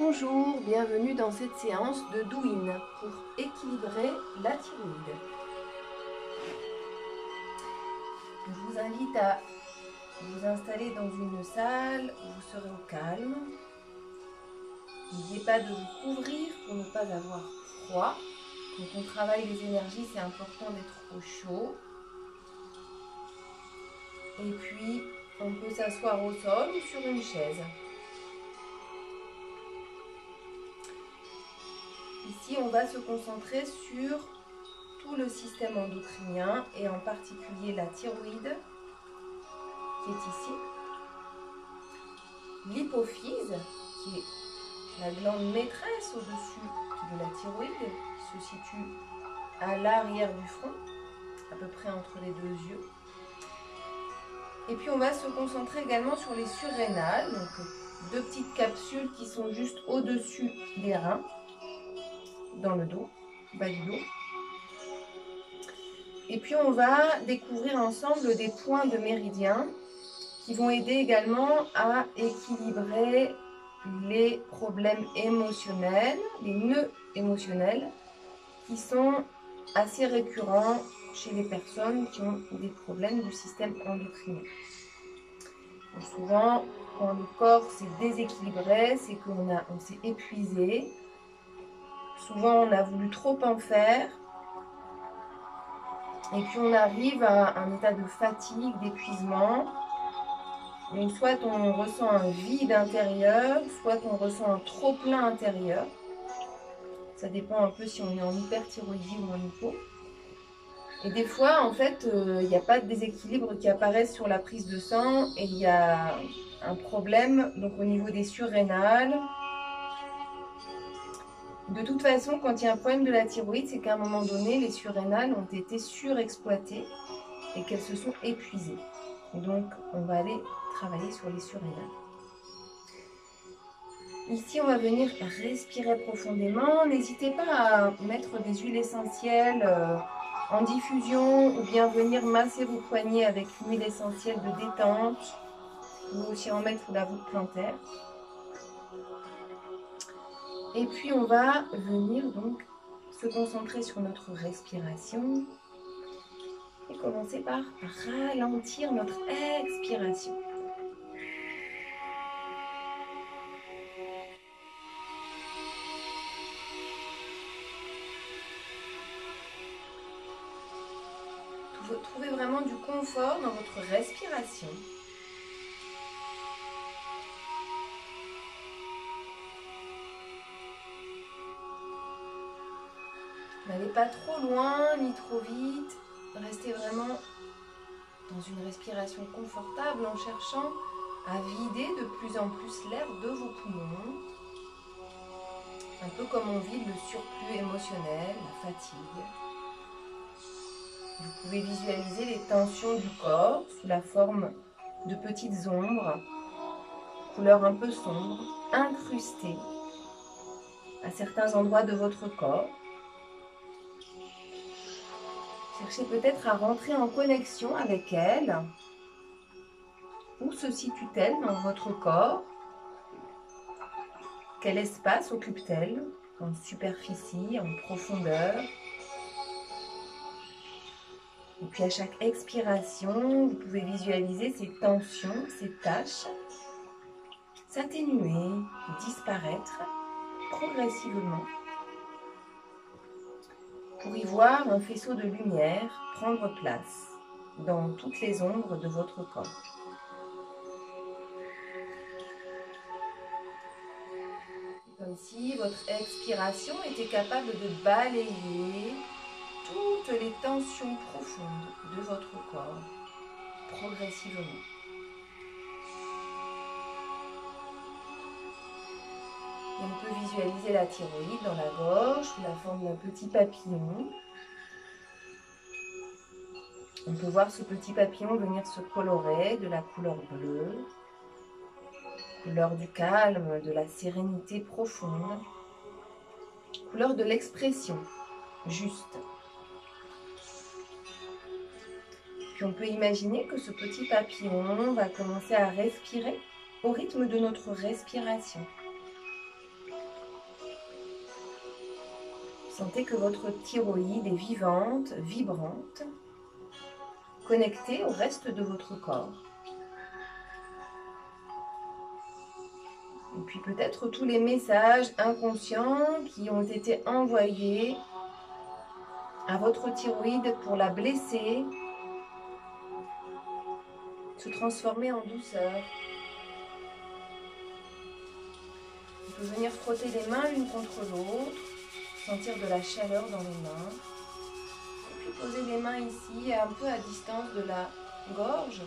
Bonjour, bienvenue dans cette séance de Douyin pour équilibrer la thyroïde. Je vous invite à vous installer dans une salle où vous serez au calme. N'oubliez pas de vous couvrir pour ne pas avoir froid. Quand on travaille les énergies, c'est important d'être au chaud. Et puis, on peut s'asseoir au sol ou sur une chaise. Ici, on va se concentrer sur tout le système endocrinien et en particulier la thyroïde qui est ici, l'hypophyse qui est la glande maîtresse au-dessus de la thyroïde, qui se situe à l'arrière du front, à peu près entre les deux yeux. Et puis on va se concentrer également sur les surrénales, donc deux petites capsules qui sont juste au-dessus des reins, dans le dos, bas du dos. Et puis on va découvrir ensemble des points de méridien qui vont aider également à équilibrer les problèmes émotionnels, les nœuds émotionnels qui sont assez récurrents chez les personnes qui ont des problèmes du système endocrinien. Donc souvent, quand le corps s'est déséquilibré, c'est qu'on s'est épuisé. Souvent, on a voulu trop en faire. Et puis, on arrive à un état de fatigue, d'épuisement. Donc, soit on ressent un vide intérieur, soit on ressent un trop-plein intérieur. Ça dépend un peu si on est en hyperthyroïdie ou en hypo. Et des fois, en fait, il n'y a pas de déséquilibre qui apparaît sur la prise de sang et il y a un problème donc, au niveau des surrénales. De toute façon, quand il y a un problème de la thyroïde, c'est qu'à un moment donné, les surrénales ont été surexploitées et qu'elles se sont épuisées. Et donc, on va aller travailler sur les surrénales. Ici, on va venir respirer profondément. N'hésitez pas à mettre des huiles essentielles en diffusion ou bien venir masser vos poignets avec une huile essentielle de détente ou aussi en mettre sous la voûte plantaire. Et puis, on va venir donc se concentrer sur notre respiration et commencer par ralentir notre expiration. Trouvez vraiment du confort dans votre respiration. N'allez pas trop loin ni trop vite. Restez vraiment dans une respiration confortable en cherchant à vider de plus en plus l'air de vos poumons. Un peu comme on vide le surplus émotionnel, la fatigue. Vous pouvez visualiser les tensions du corps sous la forme de petites ombres, couleur un peu sombre, incrustées à certains endroits de votre corps. Cherchez peut-être à rentrer en connexion avec elles. Où se situe-t-elle dans votre corps? Quel espace occupe-t-elle en superficie, en profondeur? Et puis à chaque expiration, vous pouvez visualiser ces tensions, ces taches s'atténuer, disparaître progressivement pour y voir un faisceau de lumière prendre place dans toutes les ombres de votre corps. Comme si votre expiration était capable de balayer toutes les tensions profondes de votre corps progressivement. Et on peut visualiser la thyroïde dans la gorge sous la forme d'un petit papillon. On peut voir ce petit papillon venir se colorer de la couleur bleue, couleur du calme, de la sérénité profonde, couleur de l'expression juste. Puis on peut imaginer que ce petit papillon va commencer à respirer au rythme de notre respiration. Sentez que votre thyroïde est vivante, vibrante, connectée au reste de votre corps. Et puis peut-être tous les messages inconscients qui ont été envoyés à votre thyroïde pour la blesser, se transformer en douceur. Vous pouvez venir frotter les mains l'une contre l'autre, sentir de la chaleur dans les mains. Et puis poser les mains ici, un peu à distance de la gorge.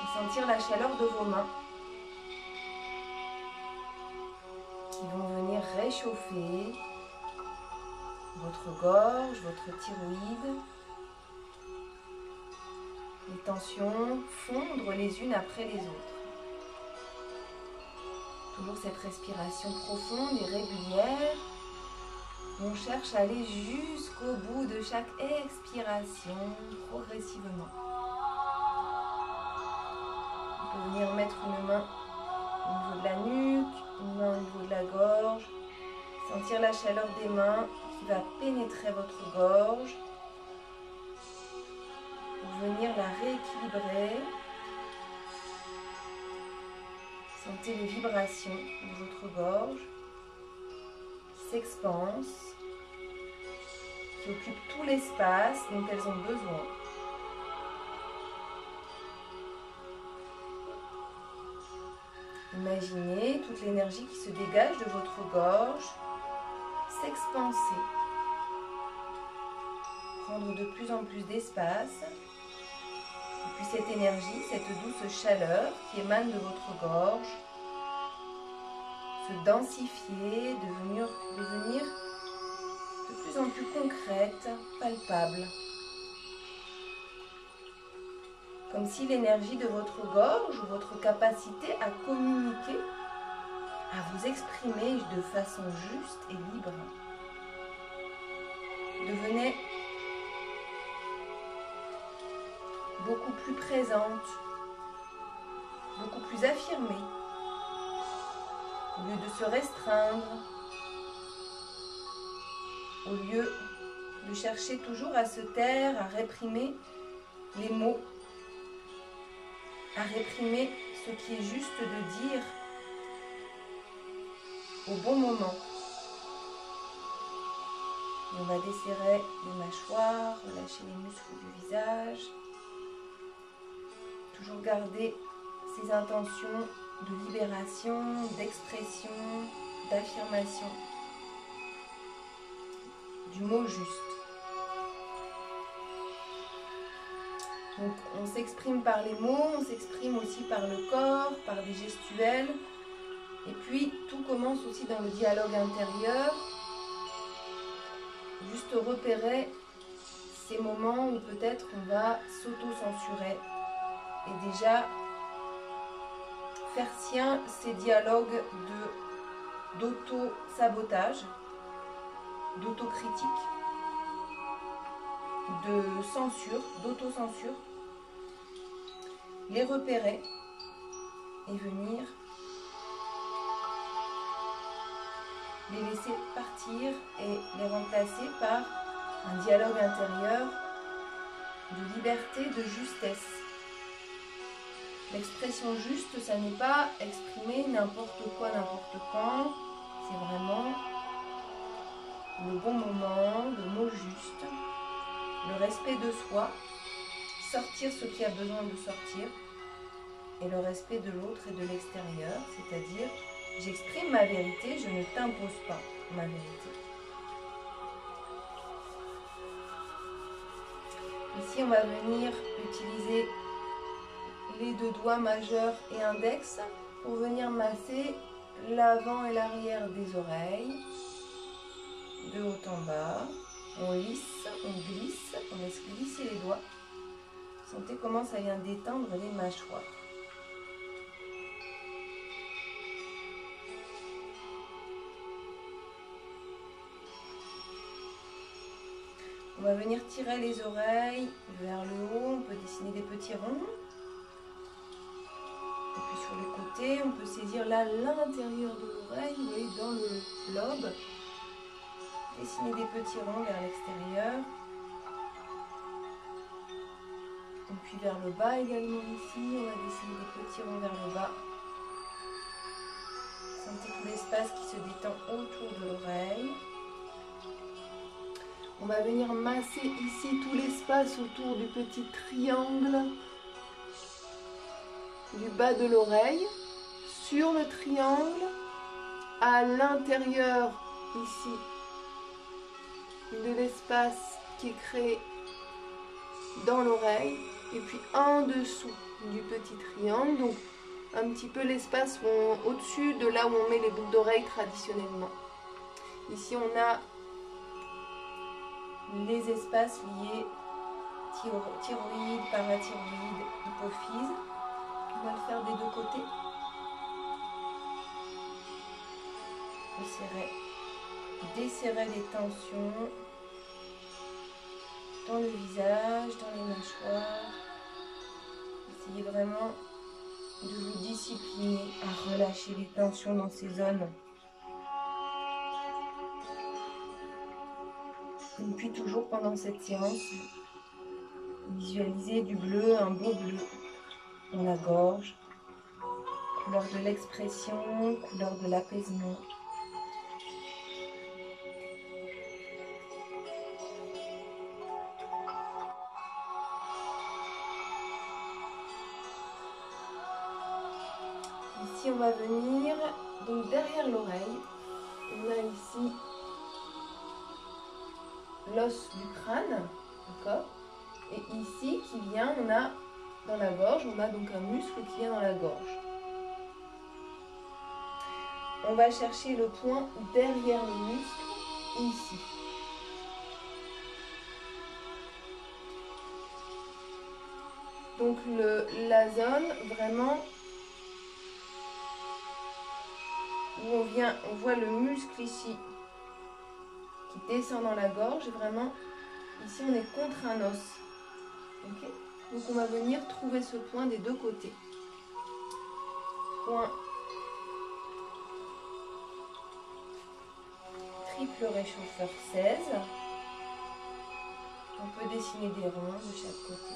Et sentir la chaleur de vos mains qui vont venir réchauffer votre gorge, votre thyroïde. Les tensions fondre les unes après les autres. Toujours cette respiration profonde et régulière. On cherche à aller jusqu'au bout de chaque expiration, progressivement. On peut venir mettre une main au niveau de la nuque, une main au niveau de la gorge. Sentir la chaleur des mains qui va pénétrer votre gorge. Pour venir la rééquilibrer. Sentez les vibrations de votre gorge qui s'expansent, qui occupent tout l'espace dont elles ont besoin. Imaginez toute l'énergie qui se dégage de votre gorge s'expanser, prendre de plus en plus d'espace. Et puis cette énergie, cette douce chaleur qui émane de votre gorge, se densifier, devenir de plus en plus concrète, palpable. Comme si l'énergie de votre gorge ou votre capacité à communiquer, à vous exprimer de façon juste et libre, devenait beaucoup plus présente, beaucoup plus affirmée, au lieu de se restreindre, au lieu de chercher toujours à se taire, à réprimer les mots, à réprimer ce qui est juste de dire au bon moment. Et on va desserrer les mâchoires, relâcher les muscles du visage. Toujours garder ces intentions de libération, d'expression, d'affirmation, du mot juste. Donc on s'exprime par les mots, on s'exprime aussi par le corps, par des gestuels. Et puis tout commence aussi dans le dialogue intérieur. Juste repérer ces moments où peut-être on va s'auto-censurer. Et déjà faire sien ces dialogues d'auto-sabotage, d'autocritique, de censure, d'autocensure, les repérer et venir les laisser partir et les remplacer par un dialogue intérieur de liberté, de justesse. L'expression juste, ça n'est pas exprimer n'importe quoi, n'importe quand. C'est vraiment le bon moment, le mot juste, le respect de soi, sortir ce qui a besoin de sortir, et le respect de l'autre et de l'extérieur, c'est-à-dire j'exprime ma vérité, je ne t'impose pas ma vérité. Ici, on va venir utiliser les deux doigts majeurs et index pour venir masser l'avant et l'arrière des oreilles, de haut en bas. On lisse, on glisse, on laisse glisser les doigts. Sentez comment ça vient détendre les mâchoires. On va venir tirer les oreilles vers le haut, on peut dessiner des petits ronds. Et puis sur les côtés, on peut saisir là l'intérieur de l'oreille, vous voyez, dans le lobe. Dessiner des petits ronds vers l'extérieur. Et puis vers le bas également ici, on va dessiner des petits ronds vers le bas. Sentez tout l'espace qui se détend autour de l'oreille. On va venir masser ici tout l'espace autour du petit triangle du bas de l'oreille, sur le triangle, à l'intérieur ici de l'espace qui est créé dans l'oreille, et puis en dessous du petit triangle, donc un petit peu l'espace au-dessus de là où on met les boucles d'oreilles traditionnellement. Ici on a les espaces liés thyroïde, parathyroïde, hypophyse. On va le faire des deux côtés. Desserrer les tensions dans le visage, dans les mâchoires. Essayez vraiment de vous discipliner à relâcher les tensions dans ces zones. Et puis toujours pendant cette séance, visualisez du bleu, un beau bleu dans la gorge, couleur de l'expression, couleur de l'apaisement. Ici, on va venir donc derrière l'oreille. On a ici l'os du crâne, d'accord? Et ici, qui vient, on a dans la gorge, on a donc un muscle qui vient dans la gorge. On va chercher le point derrière le muscle, ici. Donc la zone vraiment où on voit le muscle ici qui descend dans la gorge, vraiment ici on est contre un os. Okay. Donc on va venir trouver ce point des deux côtés. Point triple réchauffeur 16. On peut dessiner des ronds de chaque côté.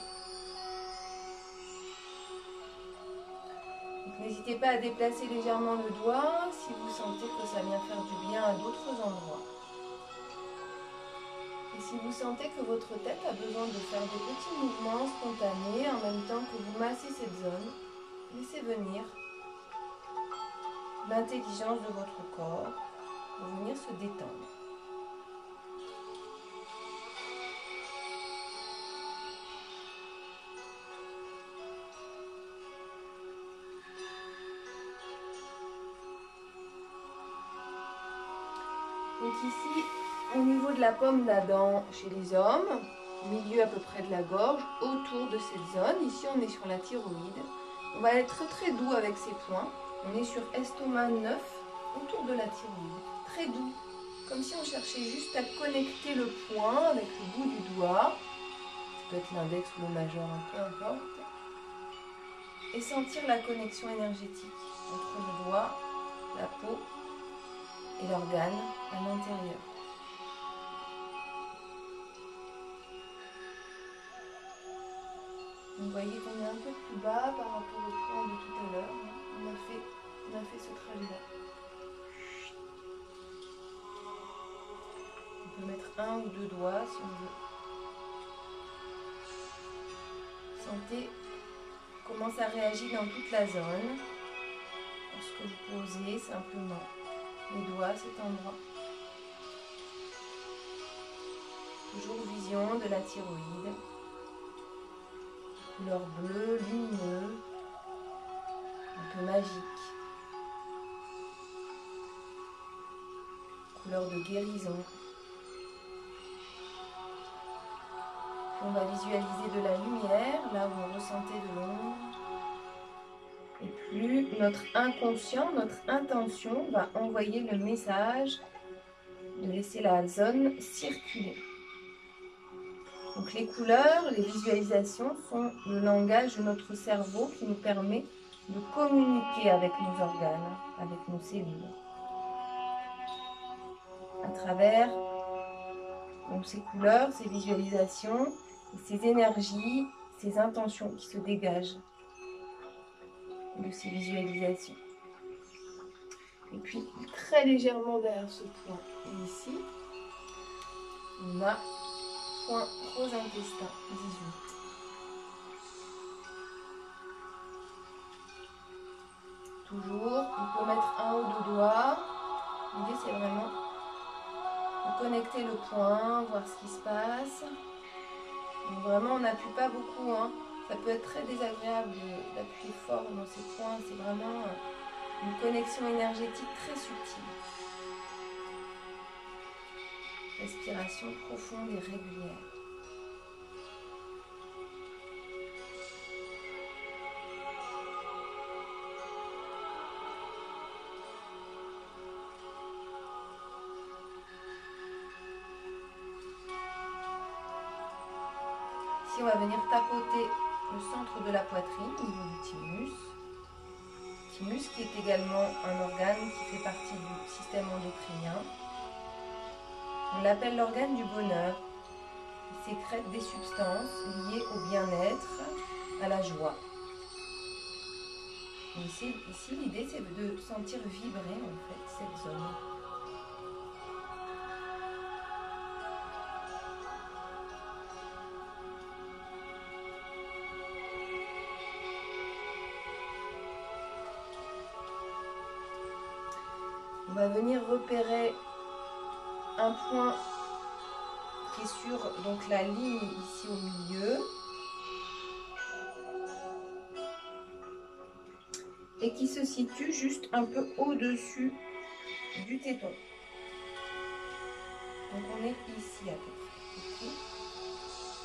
N'hésitez pas à déplacer légèrement le doigt si vous sentez que ça vient faire du bien à d'autres endroits. Et si vous sentez que votre tête a besoin de faire des petits mouvements spontanés en même temps que vous massez cette zone, laissez venir l'intelligence de votre corps pour venir se détendre. Donc ici, au niveau de la pomme d'Adam chez les hommes, milieu à peu près de la gorge, autour de cette zone, ici on est sur la thyroïde. On va être très doux avec ces points. On est sur estomac 9, autour de la thyroïde. Très doux, comme si on cherchait juste à connecter le point avec le bout du doigt. Ça peut être l'index ou le majeur, peu importe. Et sentir la connexion énergétique entre le doigt, la peau et l'organe à l'intérieur. Vous voyez qu'on est un peu plus bas par rapport au point de tout à l'heure. On a fait ce trajet-là. On peut mettre un ou deux doigts si on veut. Sentez comment ça réagit dans toute la zone. Lorsque vous posez simplement les doigts à cet endroit. Toujours vision de la thyroïde. Couleur bleue, lumineux, un peu magique. Couleur de guérison. On va visualiser de la lumière, là où on ressentait de l'ombre. Et plus notre inconscient, notre intention va envoyer le message de laisser la zone circuler. Donc les couleurs, les visualisations sont le langage de notre cerveau qui nous permet de communiquer avec nos organes, avec nos cellules. À travers Donc ces couleurs, ces visualisations, ces énergies, ces intentions qui se dégagent de ces visualisations. Et puis très légèrement derrière ce point, et ici, on a point rose intestin 18. Toujours, on peut mettre un ou deux doigts. L'idée c'est vraiment de connecter le point, voir ce qui se passe. Donc vraiment on n'appuie pas beaucoup, hein. Ça peut être très désagréable d'appuyer fort dans ces points. C'est vraiment une connexion énergétique très subtile. Respiration profonde et régulière. Ici, on va venir tapoter le centre de la poitrine au niveau du thymus. Thymus qui est également un organe qui fait partie du système endocrinien. On l'appelle l'organe du bonheur. Il sécrète des substances liées au bien-être, à la joie. Et ici l'idée c'est de sentir vibrer en fait cette zone. On va venir repérer un point qui est sur donc, la ligne ici au milieu. Et qui se situe juste un peu au-dessus du téton. Donc on est ici à peu près. Okay.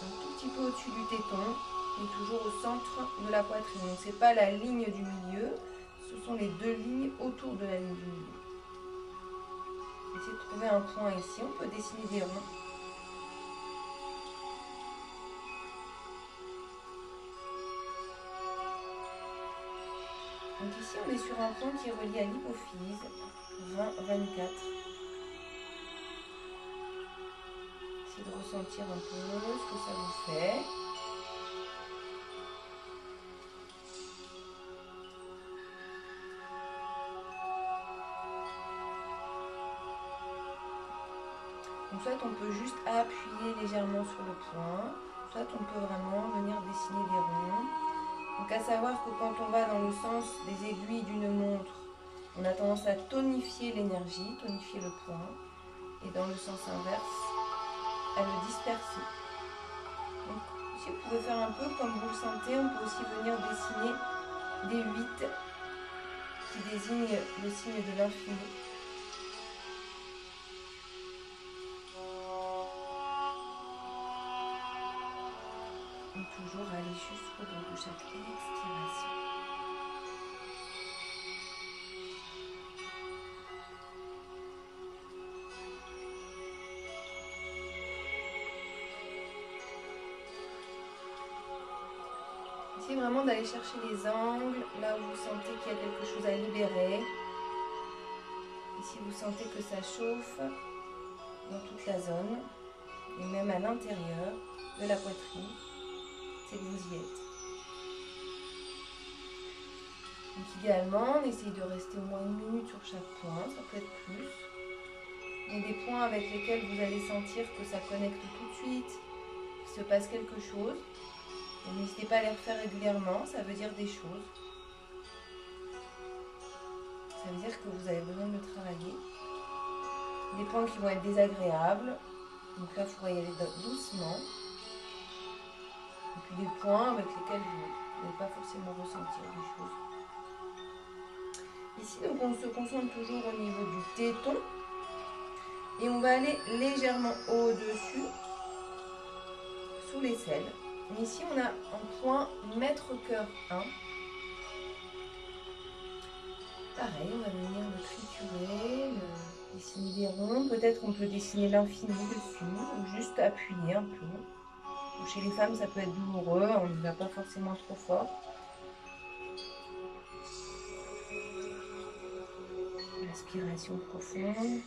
Un tout petit peu au-dessus du téton et toujours au centre de la poitrine. Donc ce n'est pas la ligne du milieu, ce sont les deux lignes autour de la ligne du milieu. Essayez de trouver un point ici, on peut dessiner des ronds. Donc ici on est sur un point qui est relié à l'hypophyse, 20-24. Essayez de ressentir un peu ce que ça vous fait. Donc soit on peut juste appuyer légèrement sur le point, soit on peut vraiment venir dessiner des ronds. Donc à savoir que quand on va dans le sens des aiguilles d'une montre, on a tendance à tonifier l'énergie, tonifier le point, et dans le sens inverse, à le disperser. Donc ici vous pouvez faire un peu comme vous le sentez, on peut aussi venir dessiner des 8 qui désignent le signe de l'infini. Toujours aller jusqu'au bout de chaque expiration. Essayez vraiment d'aller chercher les angles, là où vous sentez qu'il y a quelque chose à libérer. Et si vous sentez que ça chauffe dans toute la zone, et même à l'intérieur de la poitrine, c'est que vous y êtes. Donc idéalement, on essaye de rester au moins 1 minute sur chaque point, ça peut être plus. Il y a des points avec lesquels vous allez sentir que ça connecte tout de suite, qu'il se passe quelque chose. N'hésitez pas à les refaire régulièrement, ça veut dire des choses. Ça veut dire que vous avez besoin de le travailler. Des points qui vont être désagréables, donc là il faudra y aller doucement. Et puis des points avec lesquels vous n'allez pas forcément ressentir des choses. Ici, donc on se concentre toujours au niveau du téton. Et on va aller légèrement au-dessus, sous l'aisselle. Ici, on a un point maître-cœur 1. Pareil, on va venir le triturer, le dessiner des ronds. Peut-être on peut dessiner l'infini dessus, ou juste appuyer un peu. Chez les femmes, ça peut être douloureux, on ne va pas forcément trop fort. Respiration profonde.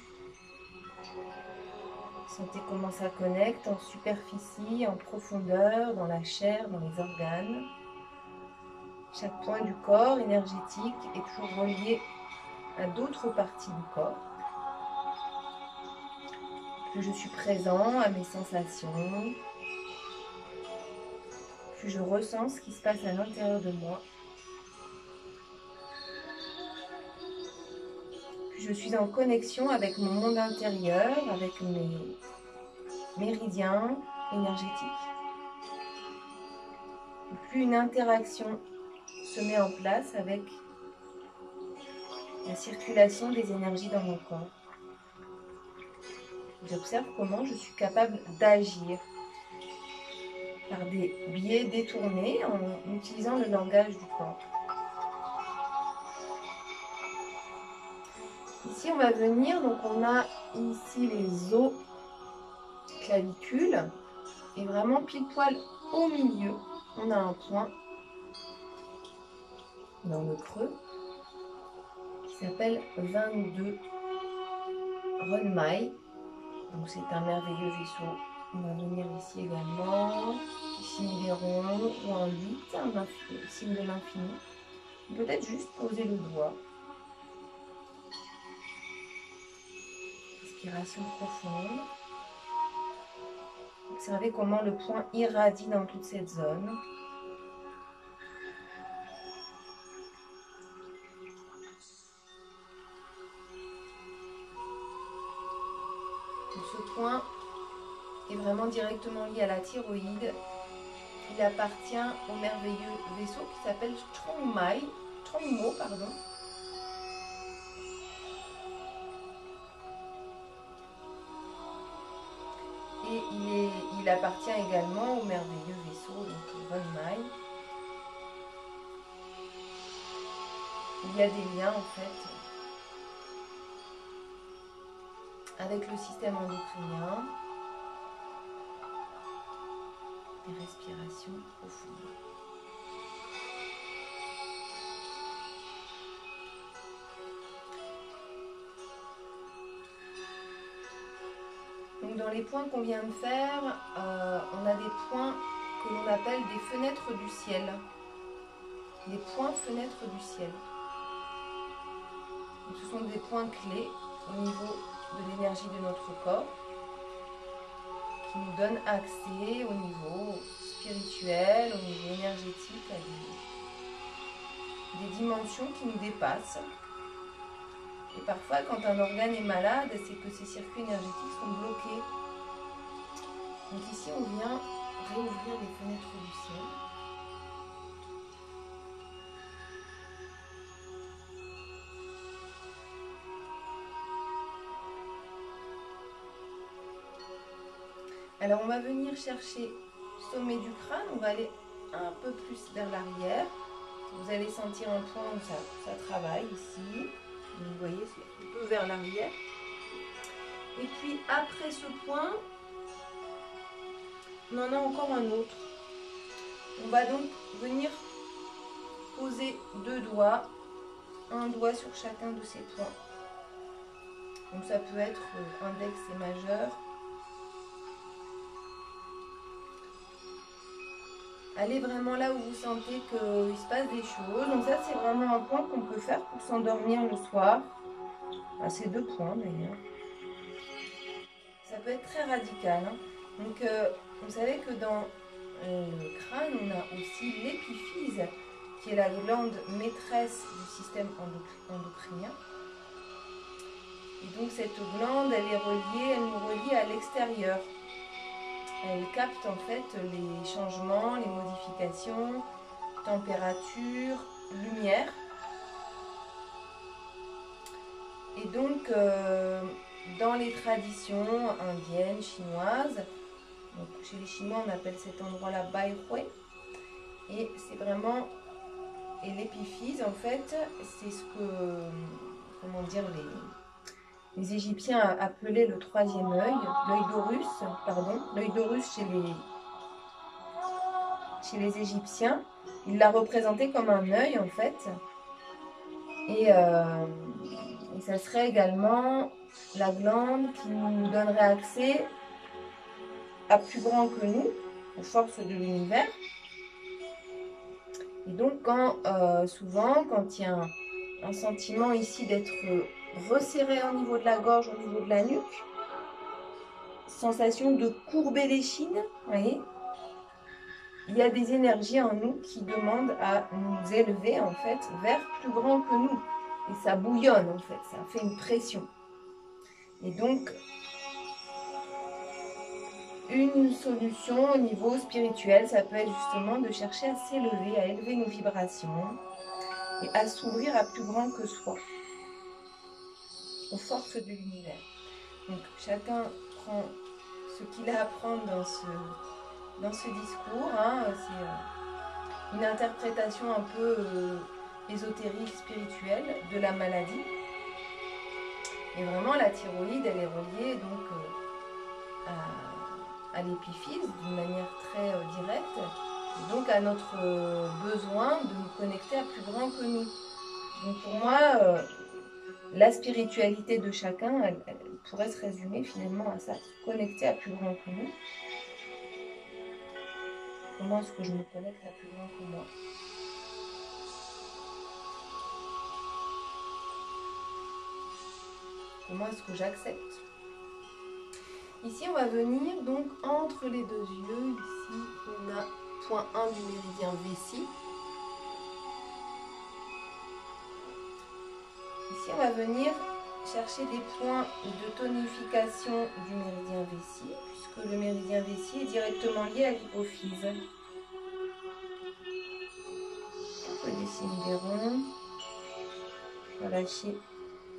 Sentez comment ça connecte en superficie, en profondeur, dans la chair, dans les organes. Chaque point du corps énergétique est toujours relié à d'autres parties du corps. Plus je suis présent à mes sensations, plus je ressens ce qui se passe à l'intérieur de moi. Plus je suis en connexion avec mon monde intérieur, avec mes méridiens énergétiques. Et plus une interaction se met en place avec la circulation des énergies dans mon corps. J'observe comment je suis capable d'agir par des biais détournés en utilisant le langage du corps. Ici, on va venir, donc on a ici les os clavicules et vraiment pile poil au milieu, on a un point dans le creux qui s'appelle 22 Renmai. Donc c'est un merveilleux vaisseau. On va venir ici également, ici des ronds ou un 8, un signe de l'infini. Peut-être juste poser le doigt. Respiration profonde. Observez comment le point irradie dans toute cette zone. Ce point est vraiment directement lié à la thyroïde. Il appartient au merveilleux vaisseau qui s'appelle Strongmo, pardon. Et il appartient également au merveilleux vaisseau, donc Renmai. Il y a des liens en fait avec le système endocrinien. Des respirations profondes. Donc dans les points qu'on vient de faire, on a des points que l'on appelle des fenêtres du ciel. Des points fenêtres du ciel. Donc, ce sont des points clés au niveau de l'énergie de notre corps qui nous donnent accès au niveau spirituel, au niveau énergétique, à des dimensions qui nous dépassent. Et parfois, quand un organe est malade, c'est que ces circuits énergétiques sont bloqués. Donc ici, on vient réouvrir les fenêtres du ciel. Alors, on va venir chercher le sommet du crâne. On va aller un peu plus vers l'arrière. Vous allez sentir un point où ça travaille ici. Vous voyez, c'est un peu vers l'arrière. Et puis après ce point, on en a encore un autre. On va donc venir poser deux doigts, un doigt sur chacun de ces points. Donc ça peut être index et majeur. Allez vraiment là où vous sentez qu'il se passe des choses. Donc ça, c'est vraiment un point qu'on peut faire pour s'endormir le soir. Ah, c'est deux points d'ailleurs. Ça peut être très radical. Hein. Donc, vous savez que dans le crâne, on a aussi l'épiphyse, qui est la glande maîtresse du système endocrinien. Et donc cette glande, elle nous relie à l'extérieur. Elle capte en fait les changements, les modifications, température, lumière. Et donc, dans les traditions indiennes, chinoises, donc chez les Chinois, on appelle cet endroit-là Bai Hui. Et c'est vraiment, et l'épiphyse, en fait, c'est ce que, comment dire, les Égyptiens appelaient le troisième œil, l'œil d'Horus, pardon, l'œil d'Horus chez les Égyptiens. Ils l'a représenté comme un œil, en fait. Et ça serait également la glande qui nous donnerait accès à plus grand que nous, aux forces de l'univers. Et donc, souvent, quand il y a un sentiment ici d'être resserré au niveau de la gorge, au niveau de la nuque, sensation de courber l'échine, vous voyez, il y a des énergies en nous qui demandent à nous élever, en fait, vers plus grand que nous. Et ça bouillonne, en fait, ça fait une pression. Et donc, une solution au niveau spirituel, ça peut être justement de chercher à s'élever, à élever nos vibrations et à s'ouvrir à plus grand que soi, aux forces de l'univers. Donc, chacun prend ce qu'il a à prendre dans ce discours. Hein, c'est une interprétation un peu ésotérique, spirituelle de la maladie. Et vraiment, la thyroïde, elle est reliée donc à l'épiphyse d'une manière très directe, et donc à notre besoin de nous connecter à plus grand que nous. Donc pour moi, la spiritualité de chacun, elle pourrait se résumer finalement à ça, se connecter à plus grand que nous. Comment est-ce que je me connecte à plus grand que moi ? Comment est-ce que j'accepte ? Ici, on va venir donc entre les deux yeux. Ici, on a point 1 du méridien vessie. Ici, on va venir chercher des points de tonification du méridien vessie, puisque le méridien vessie est directement lié à l'hypophyse. On peut dessiner des ronds. Relâcher.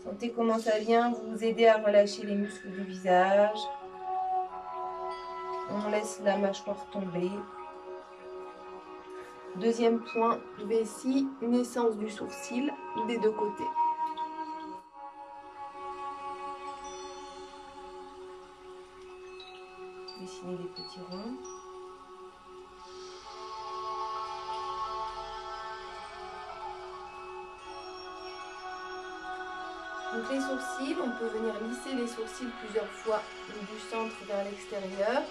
Sentez comment ça vient vous aider à relâcher les muscles du visage. On laisse la mâchoire tomber. Deuxième point, vessie, naissance du sourcil des deux côtés. Dessiner des petits ronds. Donc les sourcils, on peut venir lisser les sourcils plusieurs fois du centre vers l'extérieur.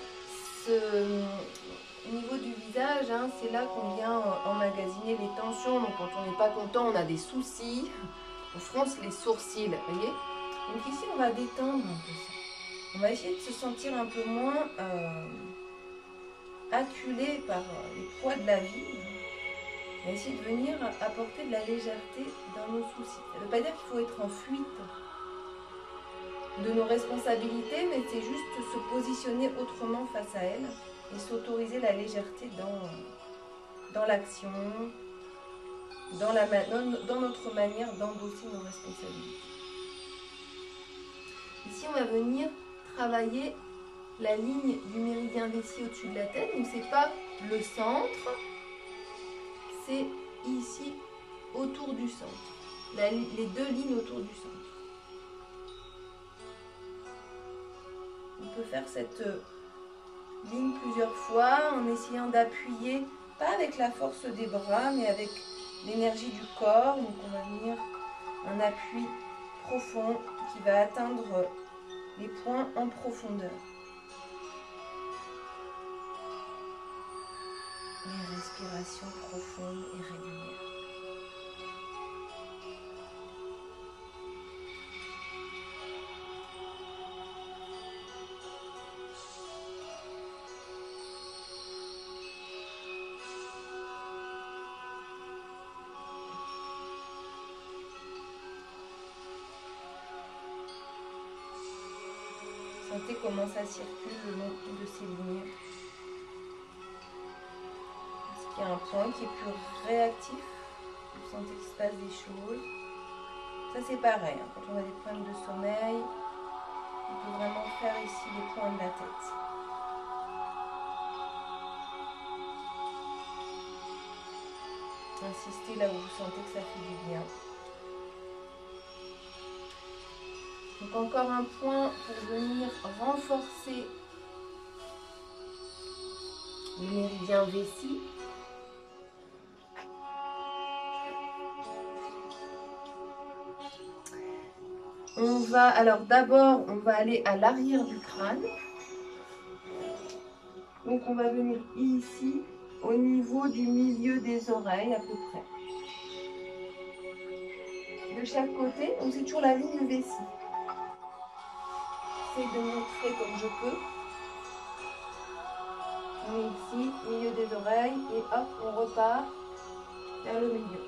Au niveau du visage, hein, c'est là qu'on vient emmagasiner les tensions. Donc quand on n'est pas content, on a des soucis. On fronce les sourcils, vous voyez. Donc ici, on va détendre un peu ça. On va essayer de se sentir un peu moins acculé par les poids de la vie. On va essayer de venir apporter de la légèreté dans nos soucis. Ça ne veut pas dire qu'il faut être en fuite de nos responsabilités, mais c'est juste se positionner autrement face à elles et s'autoriser la légèreté dans l'action, dans notre manière d'endosser nos responsabilités. Ici, on va venir travailler la ligne du méridien vessie au-dessus de la tête. Donc, ce n'est pas le centre, c'est ici autour du centre. Les deux lignes autour du centre. On peut faire cette ligne plusieurs fois en essayant d'appuyer, pas avec la force des bras, mais avec l'énergie du corps. Donc on va venir un appui profond qui va atteindre les points en profondeur. Les respirations profondes et régulières. Sentez comment ça circule le long de ces lignes. Est-ce qu'il y a un point qui est plus réactif? Vous sentez qu'il se passe des choses. Ça c'est pareil, hein. Quand on a des problèmes de sommeil, on peut vraiment faire ici les points de la tête. Insistez là où vous sentez que ça fait du bien. Donc encore un point pour venir renforcer le méridien vessie. Alors d'abord, on va aller à l'arrière du crâne. Donc on va venir ici, au niveau du milieu des oreilles à peu près. De chaque côté, donc c'est toujours la ligne vessie. J'essaie de montrer comme je peux. On est ici, milieu des oreilles, et hop, on repart vers le milieu.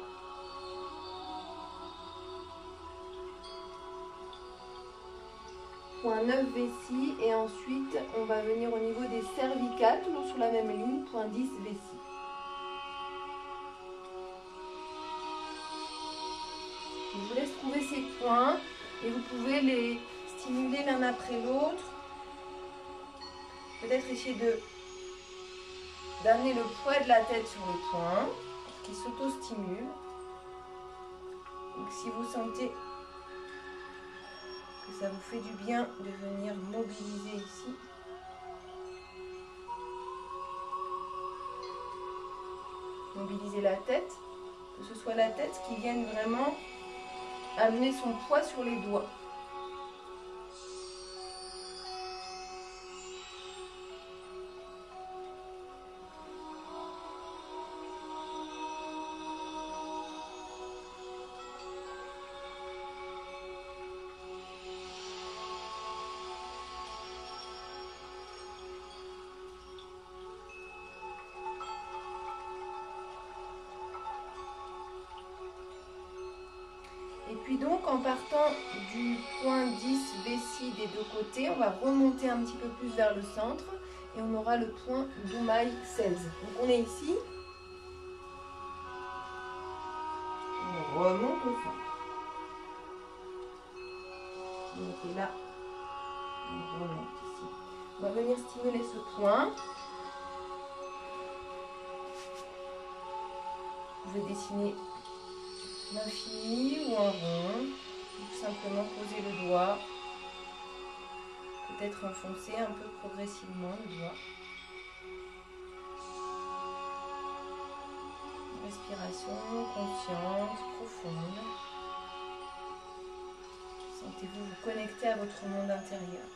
Point 9 vessie, et ensuite on va venir au niveau des cervicales, toujours sur la même ligne, point 10 vessie. Je vous laisse trouver ces points et vous pouvez les stimuler l'un après l'autre. Peut-être essayer d'amener le poids de la tête sur le point, pour qu'il s'auto-stimule. Donc si vous sentez que ça vous fait du bien de venir mobiliser ici. Mobiliser la tête, que ce soit la tête qui vienne vraiment amener son poids sur les doigts. Et puis donc en partant du point 10 vessie des deux côtés, on va remonter un petit peu plus vers le centre et on aura le point d'Oumaï 16. Donc on est ici, on remonte au centre. Donc là, on remonte ici. On va venir stimuler ce point. Vous pouvez dessiner l'infini ou un rond, tout simplement poser le doigt, peut-être enfoncer un peu progressivement le doigt. Respiration consciente, profonde. Sentez-vous vous connecter à votre monde intérieur.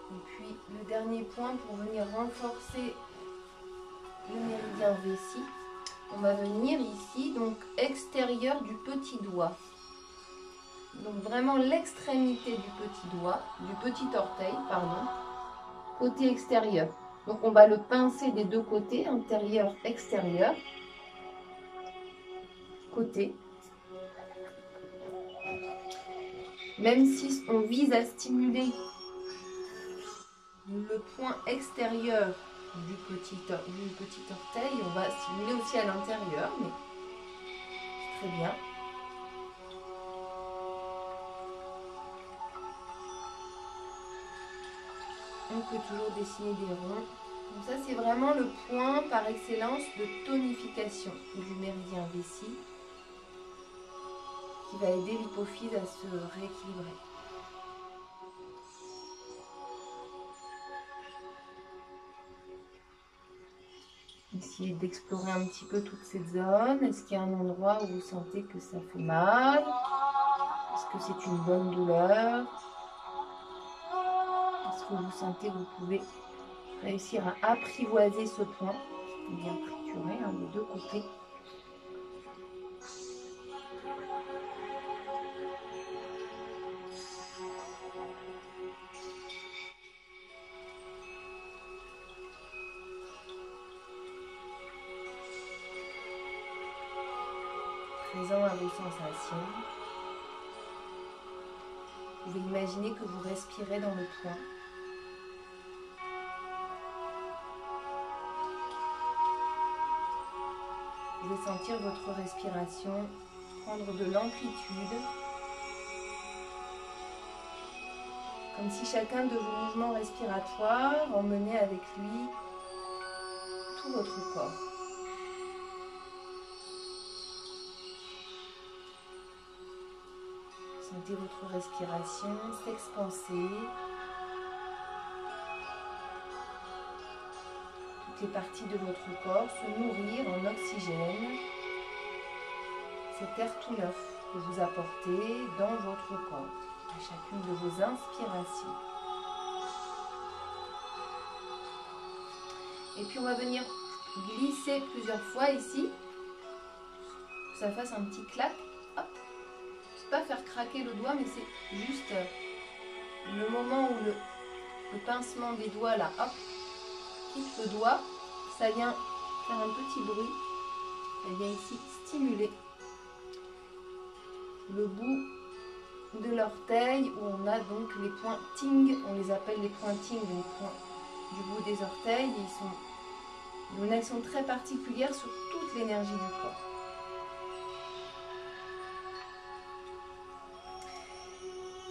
Et puis le dernier point pour venir renforcer le méridien vessie, on va venir ici, donc extérieur du petit doigt. Donc vraiment l'extrémité du petit doigt, du petit orteil, pardon, côté extérieur. Donc on va le pincer des deux côtés, intérieur, extérieur, côté. Même si on vise à stimuler le point extérieur du petit orteil, on va stimuler aussi à l'intérieur, mais c'est très bien. On peut toujours dessiner des ronds. Donc ça, c'est vraiment le point par excellence de tonification du méridien vessie qui va aider l'hypophyse à se rééquilibrer. Essayez d'explorer un petit peu toute cette zone. Est-ce qu'il y a un endroit où vous sentez que ça fait mal? Est-ce que c'est une bonne douleur? Est-ce que vous sentez que vous pouvez réussir à apprivoiser ce point? Bien trituré, des deux côtés. Présent à vos sensations. Vous pouvez imaginer que vous respirez dans le point. Vous pouvez sentir votre respiration prendre de l'amplitude, comme si chacun de vos mouvements respiratoires emmenait avec lui tout votre corps. Sentez votre respiration s'expanser. Toutes les parties de votre corps se nourrir en oxygène. Cet air tout neuf que vous apportez dans votre corps à chacune de vos inspirations. Et puis on va venir glisser plusieurs fois ici, que ça fasse un petit clap. Hop. C'est pas faire craquer le doigt, mais c'est juste le moment où le pincement des doigts là, hop, quitte le doigt, ça vient faire un petit bruit, ça vient ici stimuler le bout de l'orteil où on a donc les points ting, on les appelle les points ting, les points du bout des orteils. Ils ont une action très particulière sur toute l'énergie du corps.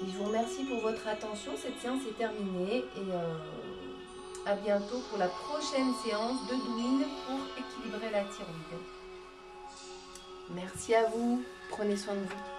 Et je vous remercie pour votre attention. Cette séance est terminée et à bientôt pour la prochaine séance de Douyin pour équilibrer la thyroïde. Merci à vous. Prenez soin de vous.